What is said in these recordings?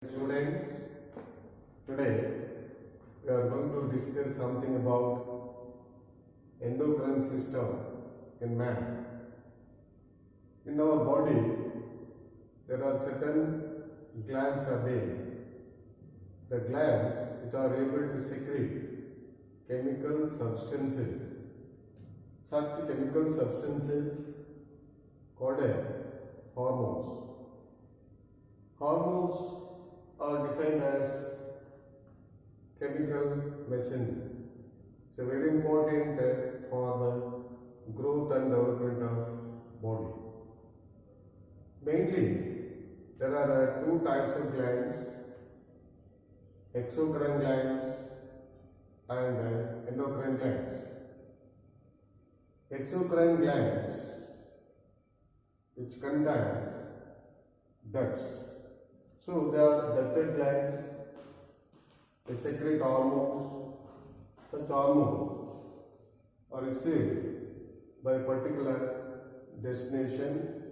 Students, today we are going to discuss something about endocrine system in man. In our body, there are certain glands are there. The glands which are able to secrete chemical substances. Such chemical substances called as hormones. Hormones are defined as chemical messenger. It's very important for the growth and development of body. Mainly, there are two types of glands, exocrine glands and endocrine glands. Exocrine glands, which contains ducts. So they are ducted glands, they secrete hormones. Such hormones are received by a particular destination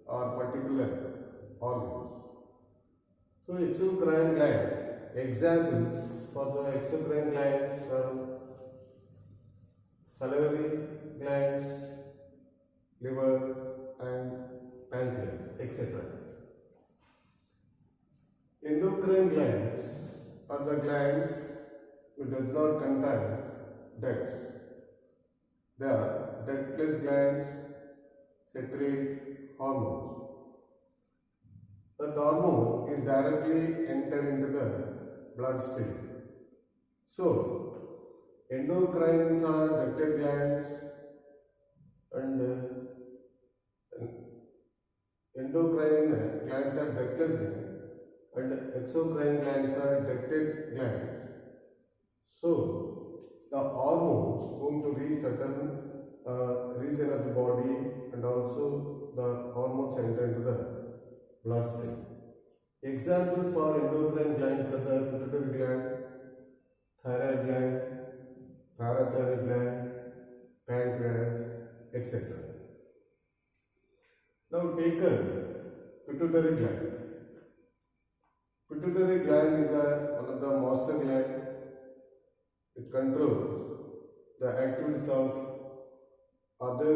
or particular organs. So exocrine glands, examples for the exocrine glands are salivary glands, liver and pancreas, etc. Endocrine glands are the glands which does not contain ducts. They are ductless glands, secrete hormones. The hormone is directly enter into the bloodstream. So, endocrines are ducted glands and endocrine glands are ductless glands and exocrine glands are ducted glands. So, the hormones going to reach certain region of the body and also the hormones enter into the bloodstream. Examples for endocrine glands are the pituitary gland, thyroid gland, parathyroid gland, pancreas, etc. Now take a pituitary gland. Pituitary gland is one of the master gland. It controls the activities of other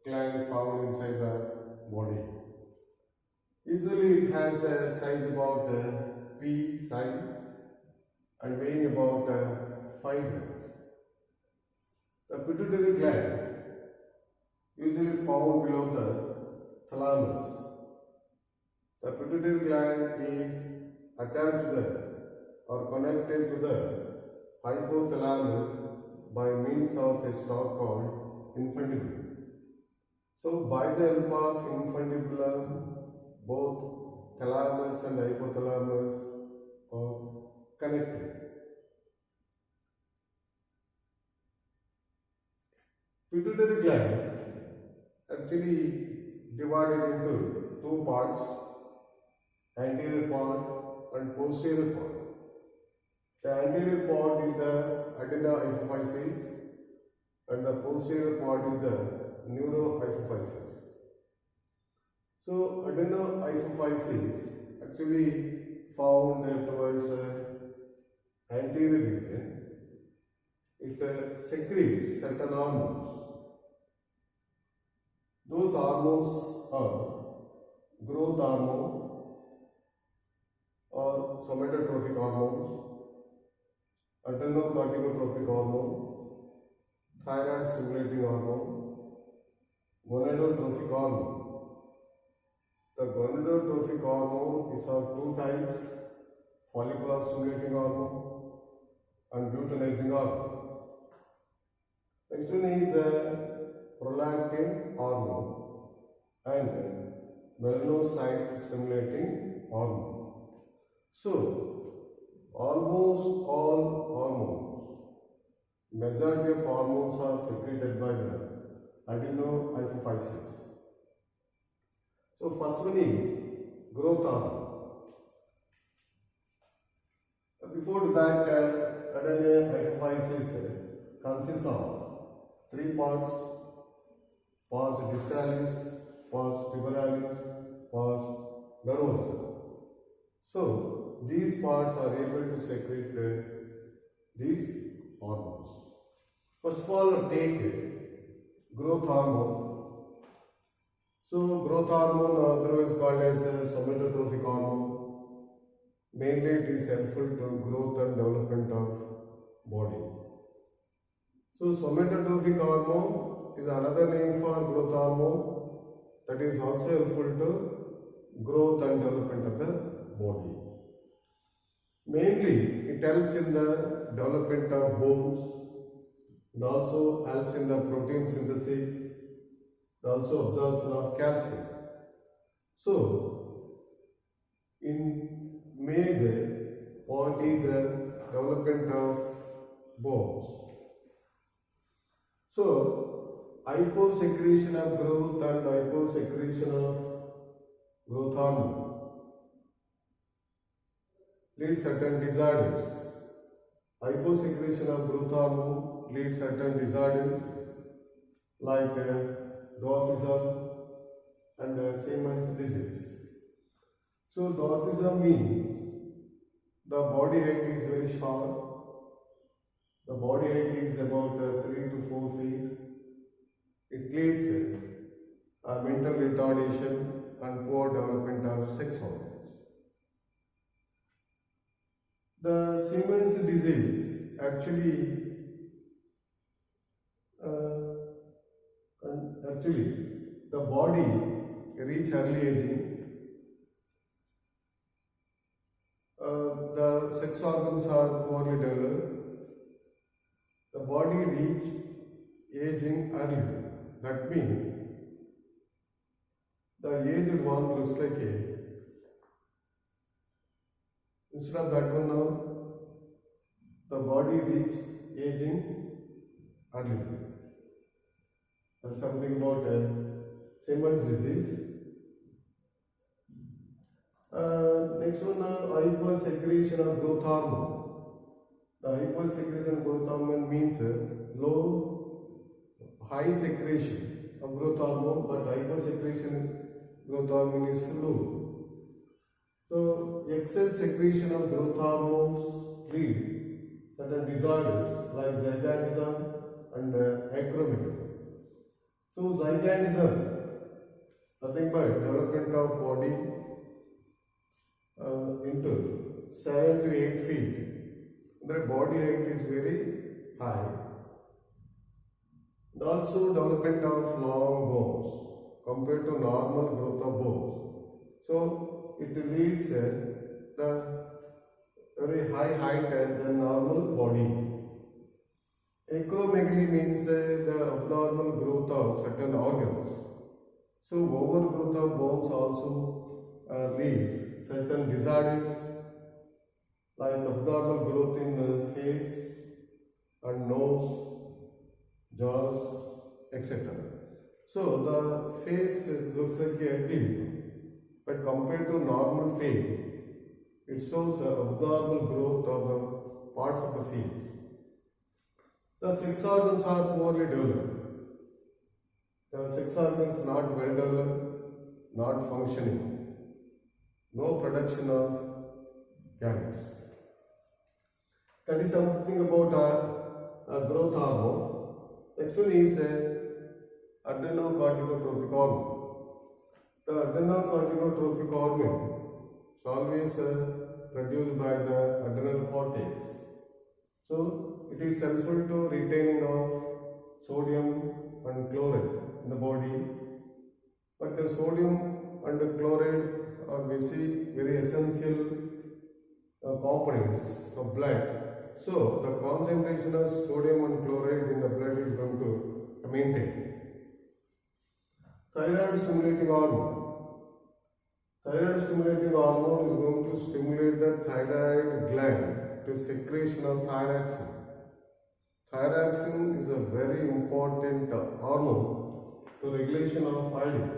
glands found inside the body. Usually it has a size about pea size and weighing about 5 grams. The pituitary gland usually found below the thalamus. The pituitary gland is attached to the or connected to the hypothalamus by means of a stalk called infundibulum. So, by the help of infundibulum, both thalamus and hypothalamus are connected. Pituitary gland actually divided into two parts, anterior part and posterior part. The anterior part is the adenohypophysis and the posterior part is the neurohypophysis. So adenohypophysis actually found towards anterior region. It secretes certain hormones. Those hormones are growth hormone or somatotrophic hormones, adrenocorticotropic hormone, thyroid stimulating hormone, gonadotrophic hormone. The gonadotrophic hormone is of two types, follicular stimulating hormone and luteinizing hormone. Next one is prolactin hormone and melanocyte stimulating hormone. So, almost all hormones, majority of hormones are secreted by the adenohypophysis. So, first one is growth hormone. Before that, adenohypophysis consists of three parts: pars distalis, pars pectoralis, pars nervosa. So these parts are able to secrete these hormones. First of all, take growth hormone. So growth hormone, otherwise called as somatotrophic hormone, mainly it is helpful to growth and development of body. So somatotrophic hormone is another name for growth hormone that is also helpful to growth and development of the body. Mainly it helps in the development of bones and also helps in the protein synthesis and also absorption of calcium. So in major point is the development of bones. So, hyposecretion of growth and hyposecretion of growth hormone leads certain disorders. Hyposecretion of growth hormone leads certain disorders like dwarfism and Siemens disease. So, dwarfism means the body height is very short. The body height is about 3 to 4 feet. It leads mental retardation and poor development of sex organs. The Siemens disease actually the body reach early aging. The sex organs are poorly developed. The body reach aging early. That means the aged one looks like a, instead of that one now, the body reach aging early. That's something about Siemens disease. Next one, hypersecretion of growth hormone. The hypersecretion of growth hormone means high secretion of growth hormone, but hypersecretion growth hormone is low. So, excess secretion of growth hormones lead certain disorders like gigantism and acromegaly. So, gigantism, nothing but development of body into 7 to 8 feet. The body height is very high. And also development of long bones compared to normal growth of bones. So it leads the very high height than normal body. Acromegaly means the abnormal growth of certain organs. So overgrowth of bones also leads certain disorders like abnormal growth in the face and nose, jaws, etc. So the face looks like a T, but compared to normal face, it shows the abnormal growth of the parts of the face. The sex organs are poorly developed. The sex organs not well developed, not functioning, no production of gametes. That is something about growth hormone. Next one is adrenocorticotropic hormone. The adrenocorticotropic hormone is always produced by the adrenal cortex. So it is helpful to retaining of sodium and chloride in the body. But the sodium and the chloride are very essential components of blood. So the concentration of sodium and chloride in the blood is going to maintain. Thyroid stimulating hormone. Thyroid stimulating hormone is going to stimulate the thyroid gland to secretion of thyroxine. Thyroxine is a very important hormone to regulation of iodine.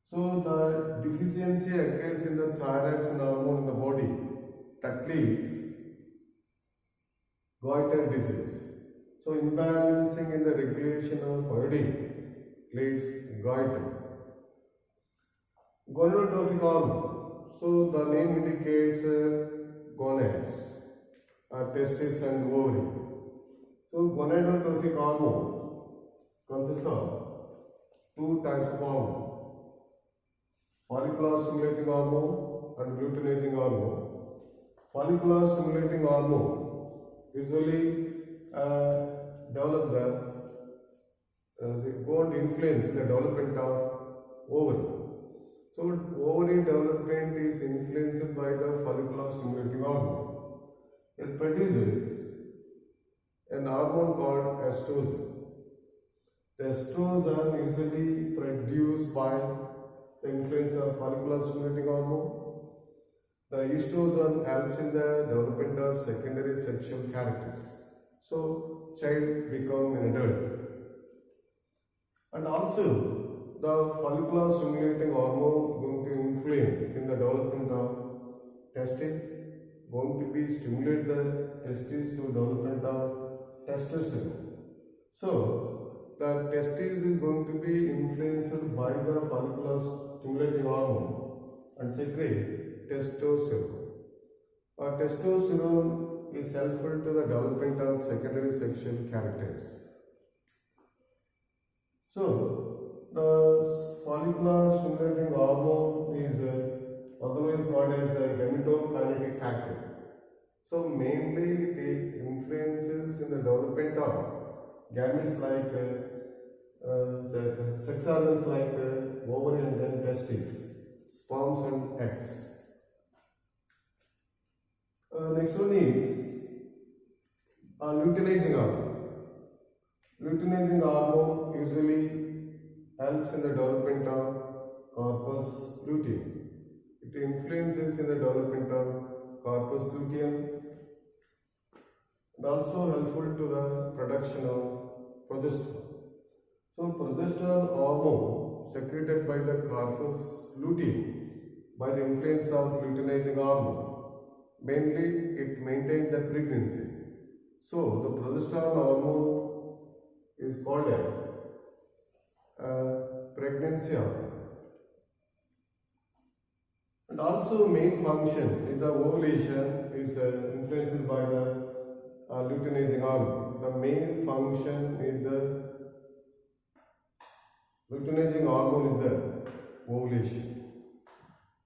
So the deficiency occurs in the thyroxine hormone in the body that leads goiter disease. So imbalancing in the regulation of iodine leads goiter. Gonadotrophic hormone. So the name indicates gonads, testis and ovary. So gonadotrophic hormone consists of two types of hormone: follicular stimulating hormone and luteinizing hormone. Follicular stimulating hormone usually develop they go and influence the development of ovary. So ovary development is influenced by the follicular stimulating hormone. It produces an hormone called estrogen. The estrogen usually produced by the influence of follicular stimulating hormone. The estrogen helps in the development of secondary sexual characters. So child become an adult. And also the follicular stimulating hormone going to influence in the development of testes, going to be stimulate the testes to development of testosterone. So the testes is going to be influenced by the follicular stimulating hormone and secrete testosterone. Testosterone is helpful to the development of secondary sexual characters. So the follicular stimulating hormone is otherwise called as a gametokinetic factor. So mainly it influences in the development of gametes like the sex organs like ovary and then testes, sperms and eggs. Next one is luteinizing hormone. Luteinizing hormone usually helps in the development of corpus luteum. It influences in the development of corpus luteum and also helpful to the production of progesterone. So progesterone hormone secreted by the corpus luteum by the influence of luteinizing hormone. Mainly it maintains the pregnancy. So the progesterone hormone is called as pregnancy hormone. And also main function is the ovulation is influenced by the luteinizing hormone. The main function is the luteinizing hormone is the ovulation.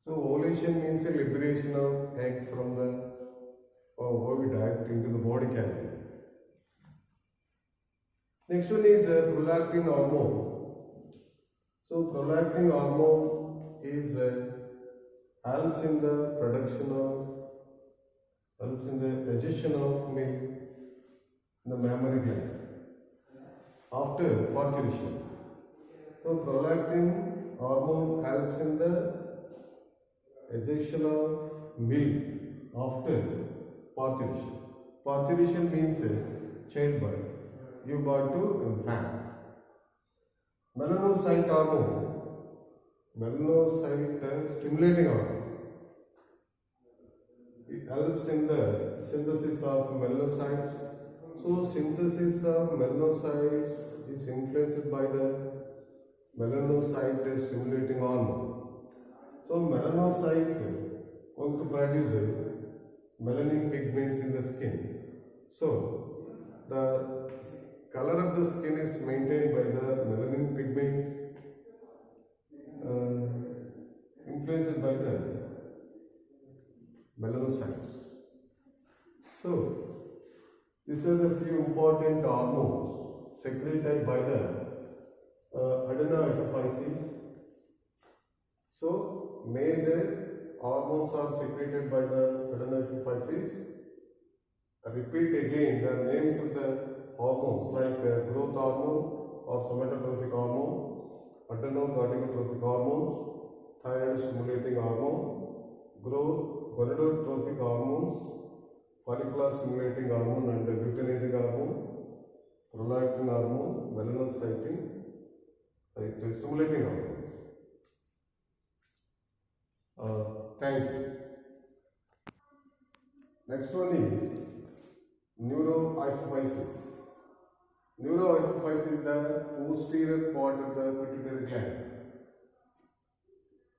So ovulation means a liberation of egg from the oviduct into the body cavity. Next one is prolactin hormone. So prolactin hormone is helps in the production of, helps in the digestion of milk in the mammary gland after parturition. So prolactin hormone helps in the ejection of milk after parturition. Parturition means childbirth. You got to infant. Melanocyte hormone, melanocyte stimulating hormone. It helps in the synthesis of melanocytes. So synthesis of melanocytes is influenced by the melanocyte stimulating hormone. So melanocytes going to produce melanin pigments in the skin. So the color of the skin is maintained by the melanin pigments influenced by the melanocytes. So these are the few important hormones secreted by the adenoepiphyses. So major hormones are secreted by the adenoepiphyses. I repeat again the names of the hormones like growth hormone or somatotropic hormone, adrenocorticotropic hormones, thyroid stimulating hormone, growth, gonadotropic hormones, follicular stimulating hormone and luteinizing hormone, prolactin hormone, melanocyte stimulating hormone. Thank you. Next one is neurohypophysis. Neurohypophysis is the posterior part of the pituitary gland.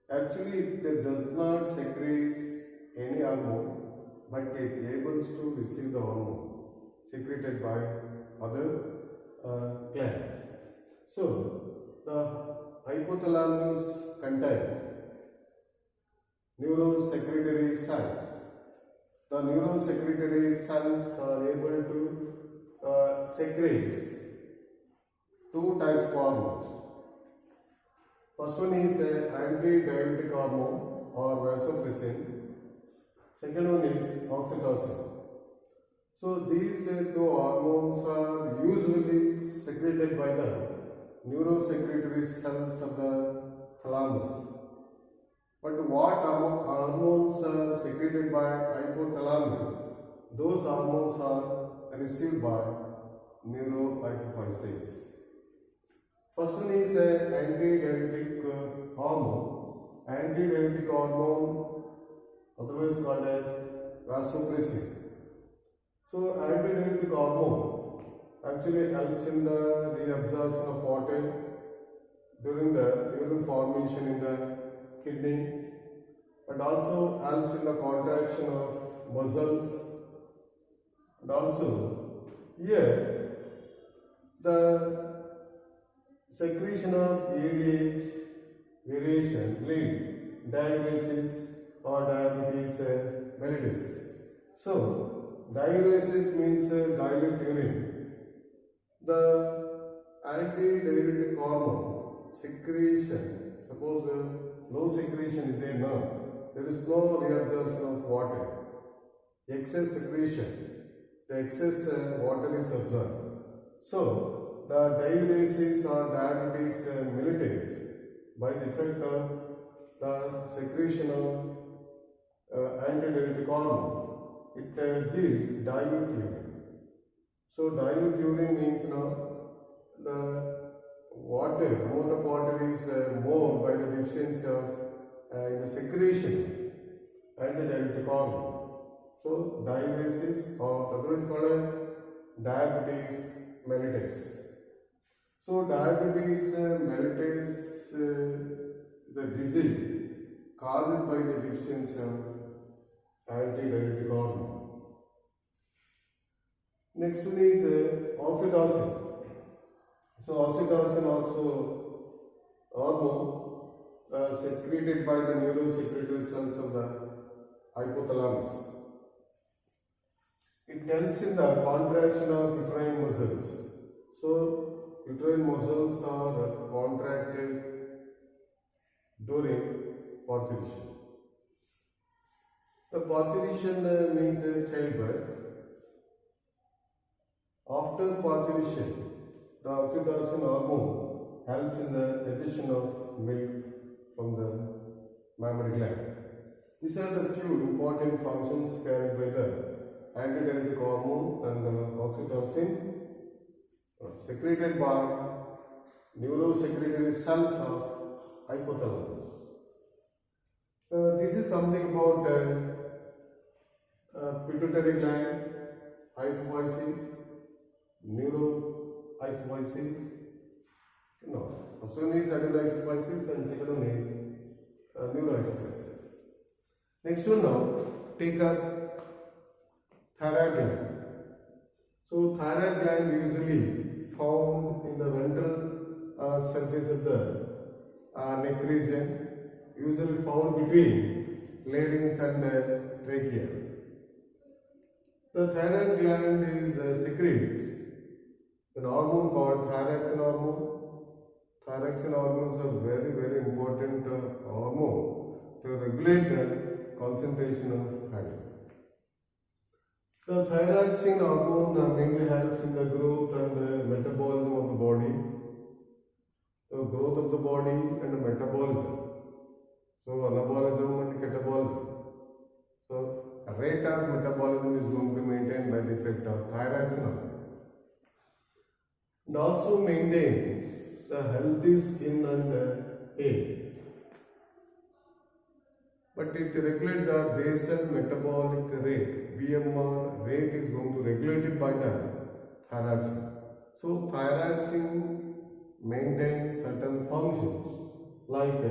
Actually, it does not secrete any hormone, but it able to receive the hormone secreted by other glands. So, the hypothalamus contains neurosecretory cells. The neurosecretory cells are able to secrete two types of hormones. First one is anti-diuretic hormone or vasopressin. Second one is oxytocin. So these two hormones are usually secreted by the neurosecretory cells of the thalamus. But what hormones are secreted by hypothalamus? Those hormones are received by neurohypophyses. First one is anti-diuretic hormone. Anti-diuretic hormone, otherwise called as vasopressin. So, anti-diuretic hormone actually helps in the reabsorption of water during the urine formation in the kidney, and also helps in the contraction of muscles, and also here the secretion of ADH variation lead diuresis or diabetes mellitus. So, diuresis means dilute urine. The anti-diuretic hormone secretion, suppose low secretion is there now, there is no reabsorption of water. Excess secretion, the excess water is absorbed. So, the diuresis or diabetes mellitus by the effect of the secretion of anti-diuretic hormone, it gives dilute urine. So, dilute urine means the water, amount of water is more by the deficiency of the secretion anti-diuretic hormone. So, diuresis or otherwise called as diabetes mellitus. So, diabetes mellitus is a disease caused by the deficiency of anti-diuretic hormone. Next one is oxytocin. So, oxytocin also hormone secreted by the neurosecretory cells of the hypothalamus. It helps in the contraction of uterine muscles. So, uterine muscles are contracted during parturition. The parturition means childbirth. After parturition, the oxytocin hormone helps in the addition of milk from the mammary gland. These are the few important functions carried by the anti-diuretic hormone and oxytocin secreted by neurosecretory cells of hypothalamus. This is something about pituitary gland, hypophyses, neurohypophyses. No, first one is adenohypophyses and second one is neurohypophyses. Next one now, take up thyroid gland. So, thyroid gland usually found in the ventral surface of the neck region, usually found between larynx and trachea. The thyroid gland is secretes an hormone called thyroxine hormone. Thyroxine hormones are very important hormone to regulate the concentration of fat. The thyroxine hormone mainly helps in the growth and metabolism of the body. The growth of the body and metabolism. So, anabolism and catabolism. So, a rate of metabolism is going to be maintained by the effect of thyroxine hormone. And also maintains the healthy skin and hair. But it regulates the basal metabolic rate. BMR rate is going to regulate it by the thyroxine. So, thyroxine maintains certain functions like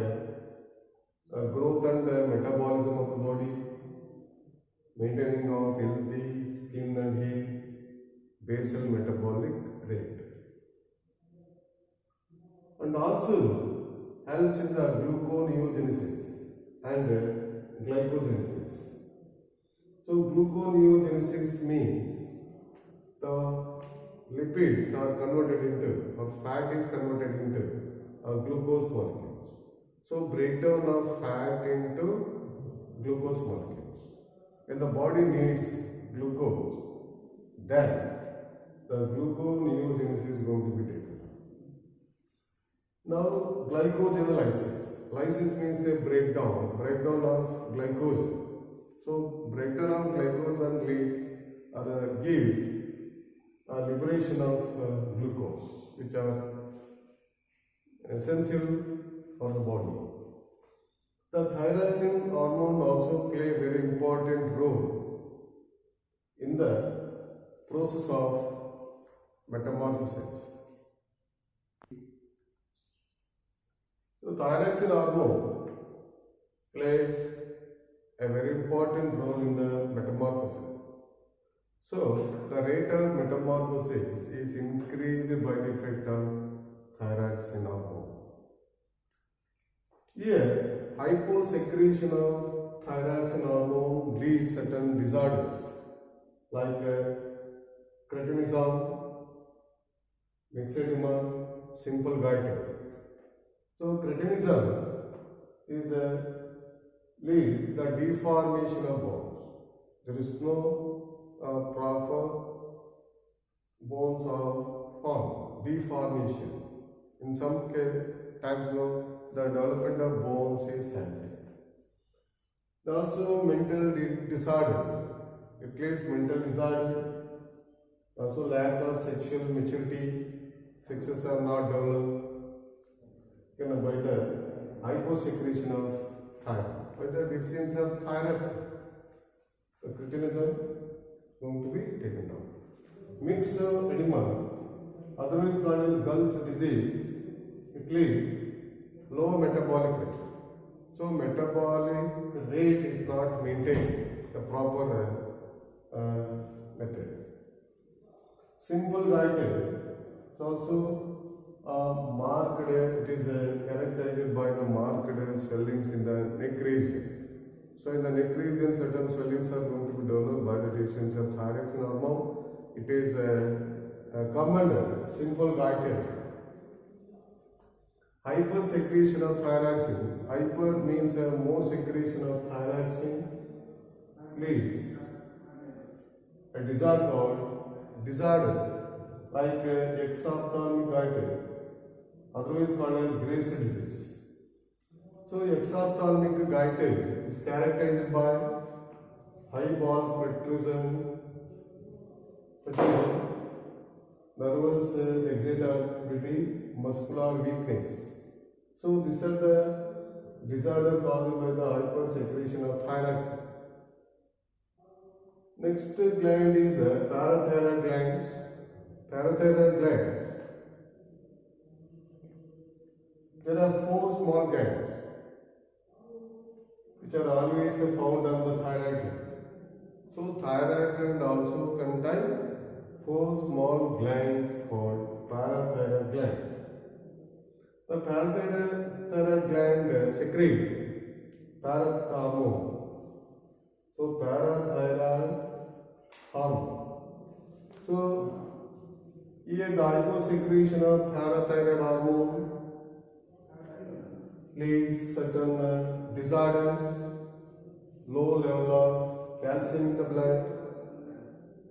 growth and metabolism of the body, maintaining of healthy skin and hair, basal metabolic rate, and also helps in the gluconeogenesis and glycogenesis. So gluconeogenesis means the lipids are converted into, or fat is converted into glucose molecules. So breakdown of fat into glucose molecules. When the body needs glucose, then the gluconeogenesis is going to be taken. Now glycogenolysis. Lysis means a breakdown of glycogen. So breakdown of glycogen gives a liberation of glucose, which are essential for the body. The thyroxine hormone also play a very important role in the process of metamorphosis. So thyroxine hormone plays a very important role in the metamorphosis. So the rate of metamorphosis is increased by the effect of thyroxine hormone. Here, hyposecretion of thyroxine hormone leads certain disorders like cretinism, myxedema, simple goiter. So cretinism is lead the deformation of bones. There is no proper bones are formed, deformation. In some times, the development of bones is hampered. Also, mental disorder. It leads mental disorder. Also, lack of sexual maturity. Sexes are not developed by the hyposecretion of thyroid. By the deficiency of thyroid, the cretinism going to be taken down. Mixed edema, otherwise known as Gall's disease, it leads low metabolic rate. So metabolic rate is not maintained the proper method. Simple goiter is also marked. It is characterized by the marked swellings in the neck region. So in the neck region, certain swellings are going to be developed by the deficiency of thyroxine hormone. It is a common simple goiter. Hypersecretion of thyroxine. Hyper means more secretion of thyroxine leads a disorder called like exophthalmic goiter, otherwise called as Graves' disease. So exophthalmic goiter is characterized by highball protrusion, nervous excitability, muscular weakness. So these are the disorder caused by the hypersecretion of thyroxine. Next gland is the parathyroid glands. Parathyroid glands. There are 4 small glands which are always found on the thyroid gland. So thyroid gland also contain 4 small glands called parathyroid glands. The parathyroid gland secrete parathormone. So parathyroid hormone. So here the hyposecretion of parathyroid hormone leads certain disorders, low level of calcium in the blood,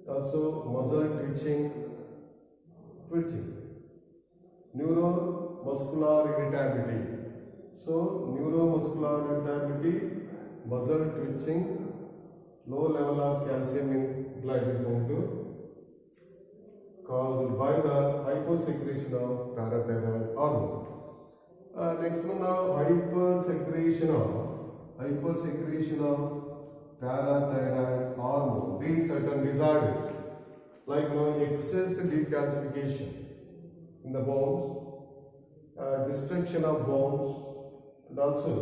also muscle twitching, neuromuscular irritability. So neuromuscular irritability, muscle twitching, low level of calcium in blood is going to caused by the hyposecretion of parathyroid hormone. Next one now, hypersecretion of parathyroid hormone leads certain disorders like excess decalcification in the bones, destruction of bones, and also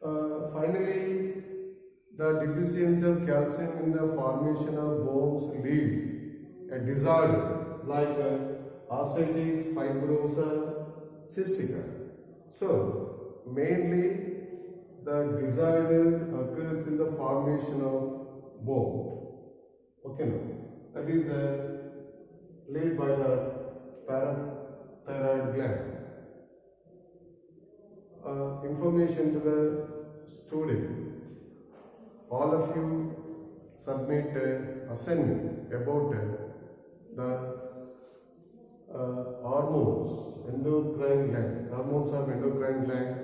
Finally, the deficiency of calcium in the formation of bones leads a disorder like arthritis, fibrosa, cystica. So, mainly the disorder occurs in the formation of bone. Okay, now that is led by the parathyroid gland. Information to the student. All of you submit assignment about the hormones, endocrine gland, hormones of endocrine gland,